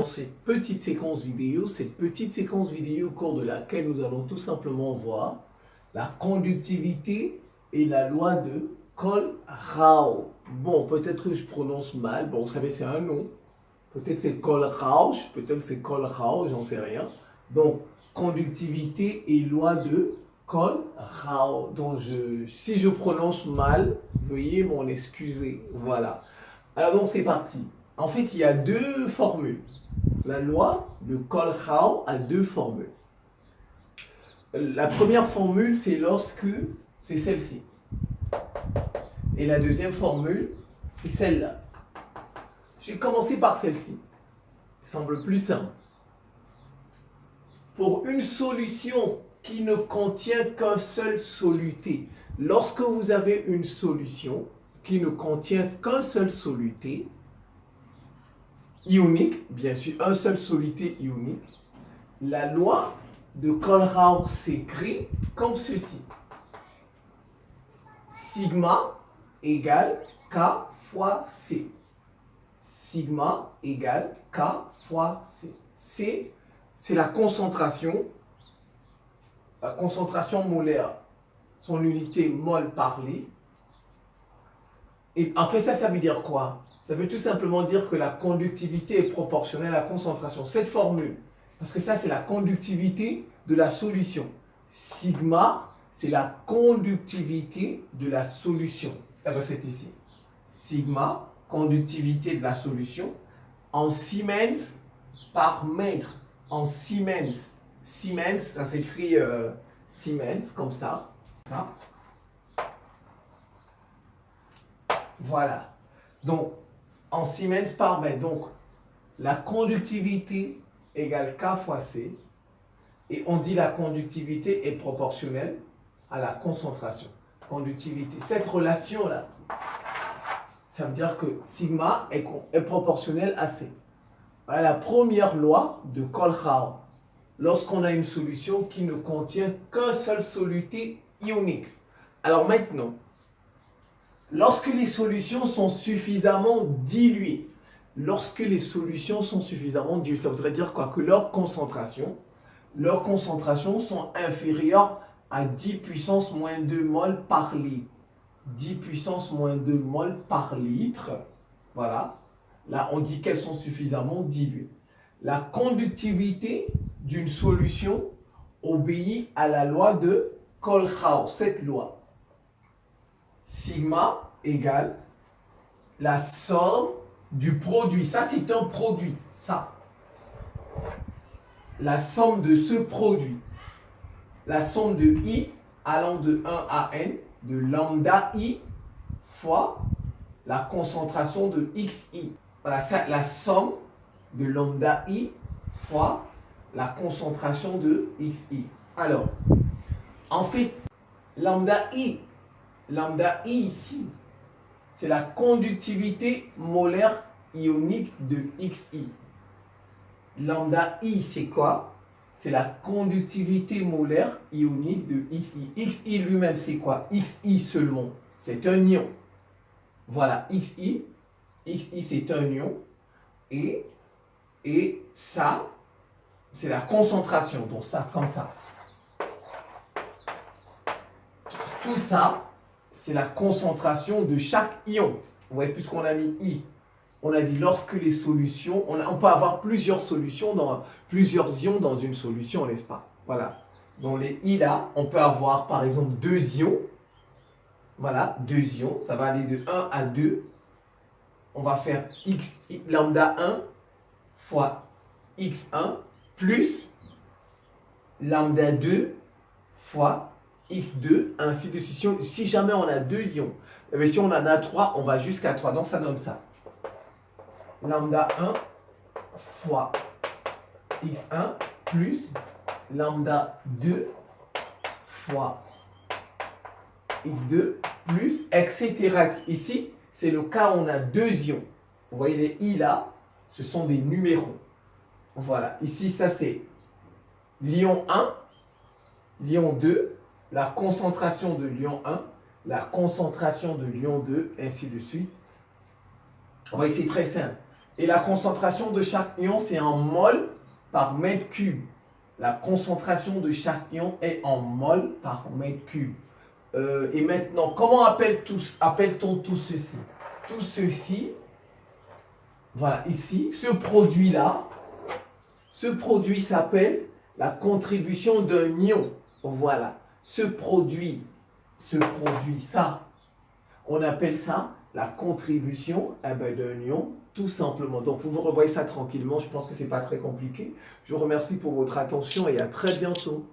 dans cette petite séquence vidéo, au cours de laquelle nous allons tout simplement voir la conductivité et la loi de Kohlrausch. Bon, peut-être que je prononce mal, bon, vous savez, c'est un nom. Peut-être c'est Kohlrausch, peut-être c'est Kohlrausch, j'en sais rien. Donc, conductivité et loi de Kohlrausch. Donc, si je prononce mal, veuillez m'en excuser. Voilà. Alors donc, c'est parti. En fait, il y a deux formules. La loi de Kohlrausch a deux formules. La première formule, c'est lorsque c'est celle-ci. Et la deuxième formule, c'est celle-là. J'ai commencé par celle-ci. Semble plus simple. Pour une solution qui ne contient qu'un seul soluté, lorsque vous avez une solution qui ne contient qu'un seul soluté, ionique, bien sûr, un seul soluté ionique, la loi de Kohlrausch s'écrit comme ceci. Sigma égale K fois C. Sigma égale K fois C. C, c'est la concentration molaire, son unité mol par litre. Et en fait, ça veut dire quoi? Ça veut tout simplement dire que la conductivité est proportionnelle à la concentration. Cette formule, parce que ça, c'est la conductivité de la solution. Sigma, c'est la conductivité de la solution. C'est ici. Sigma, conductivité de la solution, en Siemens par mètre. En Siemens. Siemens, ça s'écrit Siemens, comme ça. Voilà. Donc, en Siemens par mètre. Donc, la conductivité égale K fois C. Et on dit la conductivité est proportionnelle à la concentration. Conductivité. Cette relation-là, ça veut dire que sigma est proportionnel à C. Voilà la première loi de Kohlrausch. Lorsqu'on a une solution qui ne contient qu'un seul soluté ionique. Alors maintenant, lorsque les solutions sont suffisamment diluées, ça voudrait dire quoi? Que leurs concentrations sont inférieures à 10 puissance moins 2 mol par litre. 10 puissance moins 2 mol par litre. Voilà. Là, on dit qu'elles sont suffisamment diluées. La conductivité d'une solution obéit à la loi de Kohlrausch, cette loi. Sigma égale la somme du produit. Ça, c'est un produit. Ça. La somme de ce produit. La somme de I allant de 1 à N, de lambda I fois la concentration de XI. Voilà, ça, la somme de lambda I fois la concentration de XI. Alors, en fait, lambda I ici, c'est la conductivité molaire ionique de XI. Lambda I, c'est quoi? C'est la conductivité molaire ionique de XI. XI lui-même, c'est quoi? XI seulement, c'est un ion. Voilà, XI c'est un ion. Et ça, c'est la concentration. Donc ça, comme ça. Tout ça, c'est la concentration de chaque ion. Vous voyez, puisqu'on a mis I. On a dit lorsque les solutions, on peut avoir plusieurs ions dans une solution, n'est-ce pas? Voilà. Dans les I là, on peut avoir par exemple 2 ions. Voilà, 2 ions. Ça va aller de 1 à 2. On va faire lambda 1 fois x1 plus lambda 2 fois x2, ainsi de suite. Si jamais on a 2 ions, mais si on en a 3, on va jusqu'à 3. Donc ça donne ça. Lambda 1 fois x1 plus lambda 2 fois x2 plus etc. Ici, c'est le cas où on a 2 ions. Vous voyez les I là, ce sont des numéros. Voilà, ici ça c'est l'ion 1, l'ion 2, la concentration de l'ion 1, la concentration de l'ion 2, ainsi de suite. Vous voyez, c'est très simple. Et la concentration de chaque ion, c'est en mol par mètre cube. La concentration de chaque ion est en mol par mètre cube. Et maintenant, comment appelle-t-on tout ceci? Tout ceci, voilà, ici, ce produit-là, ce produit s'appelle la contribution d'un ion. Voilà, ce produit, ça, on appelle ça la contribution d'un ion, tout simplement. Donc, vous revoyez ça tranquillement. Je pense que ce n'est pas très compliqué. Je vous remercie pour votre attention et à très bientôt.